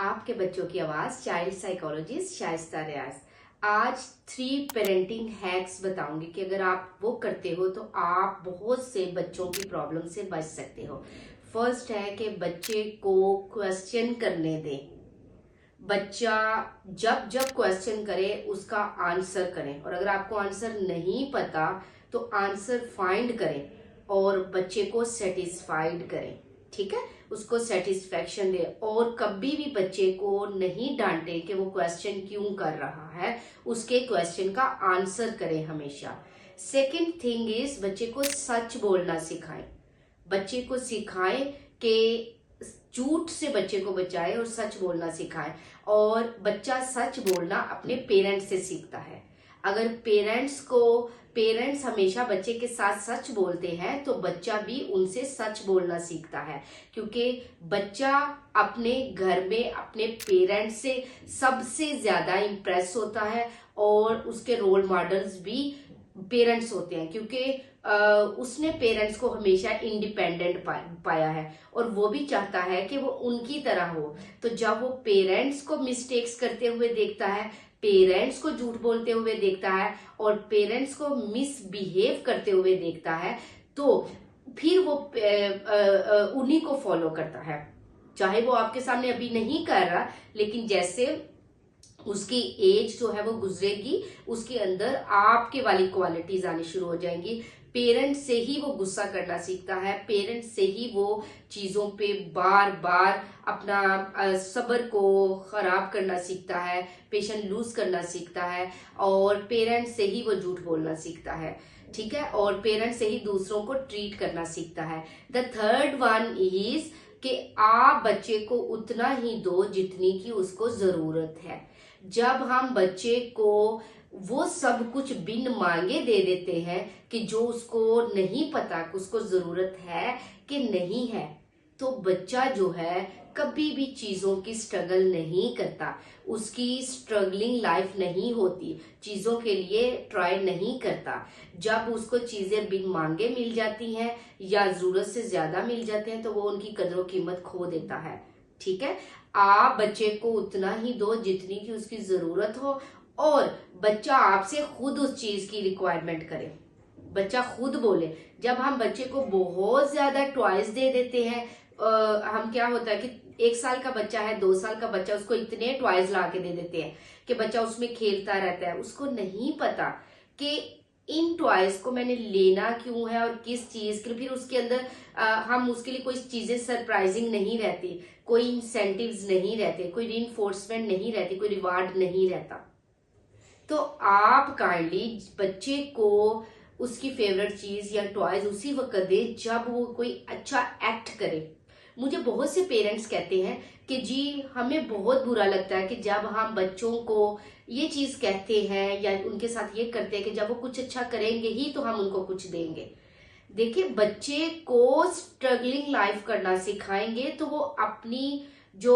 आपके बच्चों की आवाज चाइल्ड साइकोलॉजिस्ट शाइस्ता रियाज। आज 3 पेरेंटिंग हैक्स बताऊंगी कि अगर आप वो करते हो तो आप बहुत से बच्चों की प्रॉब्लम से बच सकते हो। फर्स्ट है कि बच्चे को क्वेश्चन करने दें। बच्चा जब जब क्वेश्चन करे उसका आंसर करें, और अगर आपको आंसर नहीं पता तो आंसर फाइंड करें और बच्चे को सेटिस्फाइड करें। ठीक है, उसको सेटिस्फेक्शन दे, और कभी भी बच्चे को नहीं डांटे कि वो क्वेश्चन क्यों कर रहा है, उसके क्वेश्चन का आंसर करें हमेशा। सेकंड थिंग इज बच्चे को सच बोलना सिखाएं। बच्चे को सिखाएं कि झूठ से बच्चे को बचाए और सच बोलना सिखाएं। और बच्चा सच बोलना अपने पेरेंट्स से सीखता है। अगर पेरेंट्स हमेशा बच्चे के साथ सच बोलते हैं तो बच्चा भी उनसे सच बोलना सीखता है, क्योंकि बच्चा अपने घर में अपने पेरेंट्स से सबसे ज्यादा इम्प्रेस होता है और उसके रोल मॉडल्स भी पेरेंट्स होते हैं, क्योंकि उसने पेरेंट्स को हमेशा इंडिपेंडेंट पाया है और वो भी चाहता है कि वो उनकी तरह हो। तो जब वो पेरेंट्स को मिस्टेक्स करते हुए देखता है, पेरेंट्स को झूठ बोलते हुए देखता है और पेरेंट्स को मिसबिहेव करते हुए देखता है, तो फिर वो उन्हीं को फॉलो करता है। चाहे वो आपके सामने अभी नहीं कर रहा, लेकिन जैसे उसकी एज जो है वो गुजरेगी, उसके अंदर आपके वाली क्वालिटीज आनी शुरू हो जाएंगी। पेरेंट्स से ही वो गुस्सा करना सीखता है, पेरेंट्स से ही वो चीजों पे बार बार अपना सब्र को खराब करना सीखता है, पेशेंस लूज करना सीखता है, और पेरेंट्स से ही वो झूठ बोलना सीखता है। ठीक है, और पेरेंट्स से ही दूसरों को ट्रीट करना सीखता है। द थर्ड वन इज कि आप बच्चे को उतना ही दो जितनी की उसको जरूरत है। जब हम बच्चे को वो सब कुछ बिन मांगे दे देते हैं कि जो उसको नहीं पता कि उसको जरूरत है कि नहीं है, तो बच्चा जो है कभी भी चीजों की स्ट्रगल नहीं करता, उसकी स्ट्रगलिंग लाइफ नहीं होती, चीजों के लिए ट्राई नहीं करता। जब उसको चीजें बिन मांगे मिल जाती हैं या जरूरत से ज्यादा मिल जाते हैं तो वो उनकी कदर कीमत खो देता है। ठीक है, आप बच्चे को उतना ही दो जितनी की उसकी जरूरत हो, और बच्चा आपसे खुद उस चीज की रिक्वायरमेंट करे, बच्चा खुद बोले। जब हम बच्चे को बहुत ज्यादा टॉयज दे देते हैं, हम क्या होता है कि 1 साल का बच्चा है, 2 साल का बच्चा, उसको इतने टॉयज ला के दे देते हैं कि बच्चा उसमें खेलता रहता है। उसको नहीं पता कि इन टॉयज को मैंने लेना क्यों है और किस चीज के लिए। फिर उसके अंदर हम उसके लिए कोई चीजें सरप्राइजिंग नहीं रहती, कोई इंसेंटिव्स नहीं रहते, कोई रीइंफोर्समेंट नहीं रहती, कोई रिवार्ड नहीं रहता। तो आप काइंडली बच्चे को उसकी फेवरेट चीज या टॉयज उसी वक्त दे जब वो कोई अच्छा एक्ट करे। मुझे बहुत से पेरेंट्स कहते हैं कि जी हमें बहुत बुरा लगता है कि जब हम बच्चों को ये चीज कहते हैं या उनके साथ ये करते हैं कि जब वो कुछ अच्छा करेंगे ही तो हम उनको कुछ देंगे। देखिए, बच्चे को स्ट्रगलिंग लाइफ करना सिखाएंगे तो वो अपनी जो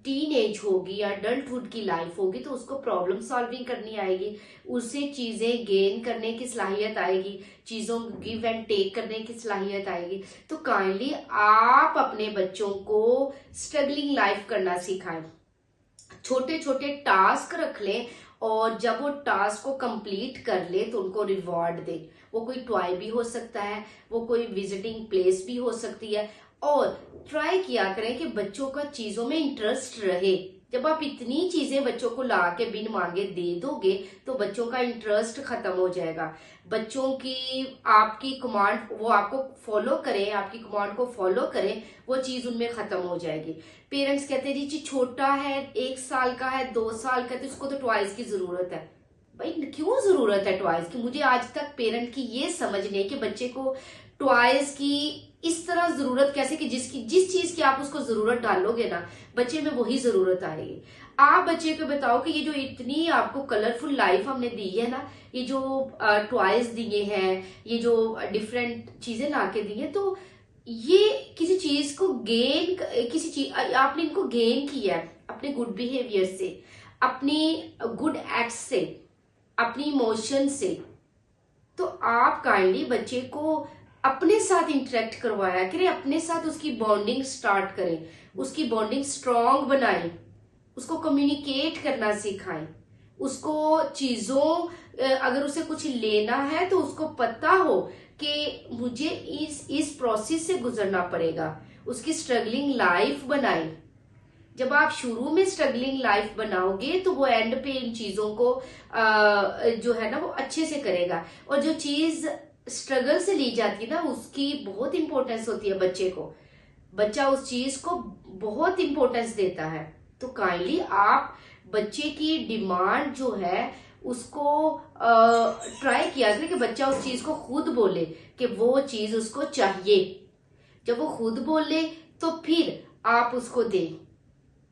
टीन एज होगी या अडल्टहुड की लाइफ होगी तो उसको प्रॉब्लम सॉल्विंग करनी आएगी, उसे चीजें गेन करने की सलाहियत आएगी, चीजों गिव एंड टेक करने की सलाहियत आएगी। तो काइंडली आप अपने बच्चों को स्ट्रगलिंग लाइफ करना सिखाएं, छोटे छोटे टास्क रख लें, और जब वो टास्क को कंप्लीट कर ले तो उनको रिवॉर्ड दे। वो कोई टॉय भी हो सकता है, वो कोई विजिटिंग प्लेस भी हो सकती है, और ट्राई किया करें कि बच्चों का चीजों में इंटरेस्ट रहे। जब आप इतनी चीजें बच्चों को ला के बिन मांगे दे दोगे तो बच्चों का इंटरेस्ट खत्म हो जाएगा। बच्चों की आपकी कमांड वो आपको फॉलो करें, आपकी कमांड को फॉलो करें, वो चीज उनमें खत्म हो जाएगी। पेरेंट्स कहते हैं जी छोटा है, 1 साल का है, 2 साल का है, तो उसको तो टॉयज की जरूरत है। भाई क्यों जरूरत है टॉयज की? मुझे आज तक पेरेंट की ये समझ नहीं कि बच्चे को टॉयज की इस तरह जरूरत कैसे, कि जिस चीज की आप उसको जरूरत डालोगे ना बच्चे में वही जरूरत आएगी। आप बच्चे को बताओ कि ये जो इतनी आपको कलरफुल लाइफ हमने दी है ना, ये जो टॉयज दिए हैं, ये जो डिफरेंट चीजें ला के दी है, तो ये किसी चीज को गेन, किसी चीज आपने इनको गेन किया है अपने गुड बिहेवियर से, अपनी गुड एक्ट से, अपनी इमोशन से। तो आप काइंडली बच्चे को अपने साथ इंटरेक्ट करवाया करें, अपने साथ उसकी बॉन्डिंग स्टार्ट करें, उसकी बॉन्डिंग स्ट्रॉन्ग बनाएं। उसको कम्युनिकेट करना सिखाएं, उसको चीजों अगर उसे कुछ लेना है तो उसको पता हो कि मुझे इस प्रोसेस से गुजरना पड़ेगा, उसकी स्ट्रगलिंग लाइफ बनाएं। जब आप शुरू में स्ट्रगलिंग लाइफ बनाओगे तो वो एंड पे इन चीजों को जो है ना वो अच्छे से करेगा। और जो चीज स्ट्रगल से ली जाती है ना उसकी बहुत इंपॉर्टेंस होती है बच्चे को, बच्चा उस चीज को बहुत इंपॉर्टेंस देता है। तो काइंडली आप बच्चे की डिमांड जो है उसको ट्राई किया करें कि बच्चा उस चीज को खुद बोले कि वो चीज उसको चाहिए। जब वो खुद बोले तो फिर आप उसको दें,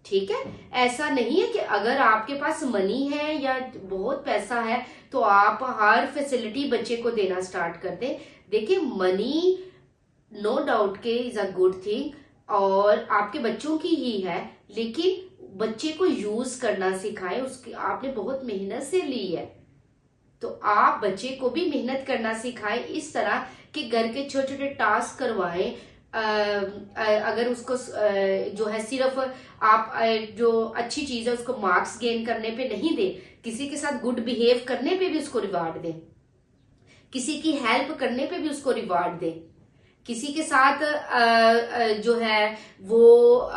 ठीक है। ऐसा नहीं है कि अगर आपके पास मनी है या बहुत पैसा है तो आप हर फैसिलिटी बच्चे को देना स्टार्ट कर दें। देखिए मनी नो डाउट के इज अ गुड थिंग और आपके बच्चों की ही है, लेकिन बच्चे को यूज करना सिखाएं। उसकी आपने बहुत मेहनत से ली है तो आप बच्चे को भी मेहनत करना सिखाएं, इस तरह कि घर के छोटे छोटे टास्क करवाएं। अगर उसको जो है सिर्फ आप जो अच्छी चीज है उसको मार्क्स गेन करने पे नहीं दे, किसी के साथ गुड बिहेव करने पे भी उसको रिवार्ड दे, किसी की हेल्प करने पे भी उसको रिवार्ड दे, किसी के साथ जो है वो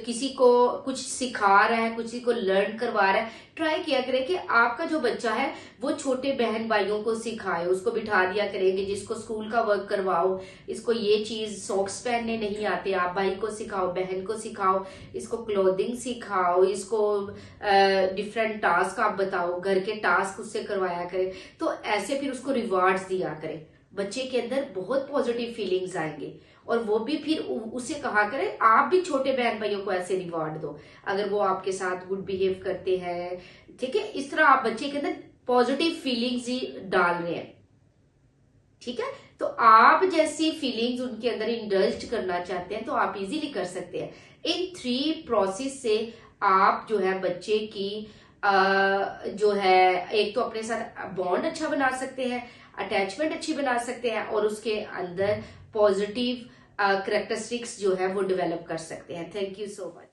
किसी को कुछ सिखा रहा है, किसी को लर्न करवा रहा है। ट्राई किया करें कि आपका जो बच्चा है वो छोटे बहन भाइयों को सिखाए, उसको बिठा दिया करेंगे जिसको स्कूल का वर्क करवाओ, इसको ये चीज सॉक्स पहनने नहीं आते आप भाई को सिखाओ, बहन को सिखाओ, इसको क्लोथिंग सिखाओ, इसको डिफरेंट टास्क आप बताओ, घर के टास्क उससे करवाया करें। तो ऐसे फिर उसको रिवार्ड्स दिया करें, बच्चे के अंदर बहुत पॉजिटिव फीलिंग्स आएंगे और वो भी फिर उसे कहा करे आप भी छोटे बहन भाइयों को ऐसे रिवार्ड दो अगर वो आपके साथ गुड बिहेव करते हैं, ठीक है। इस तरह आप बच्चे के अंदर पॉजिटिव फीलिंग्स ही डाल रहे हैं, ठीक है। तो आप जैसी फीलिंग्स उनके अंदर इंडल्ज करना चाहते हैं तो आप इजीली कर सकते हैं। इन 3 प्रोसेस से आप जो है बच्चे की जो है एक तो अपने साथ बॉन्ड अच्छा बना सकते हैं, अटैचमेंट अच्छी बना सकते हैं और उसके अंदर पॉजिटिव करेक्टरिस्टिक्स जो है वो डेवलप कर सकते हैं। Thank you so much.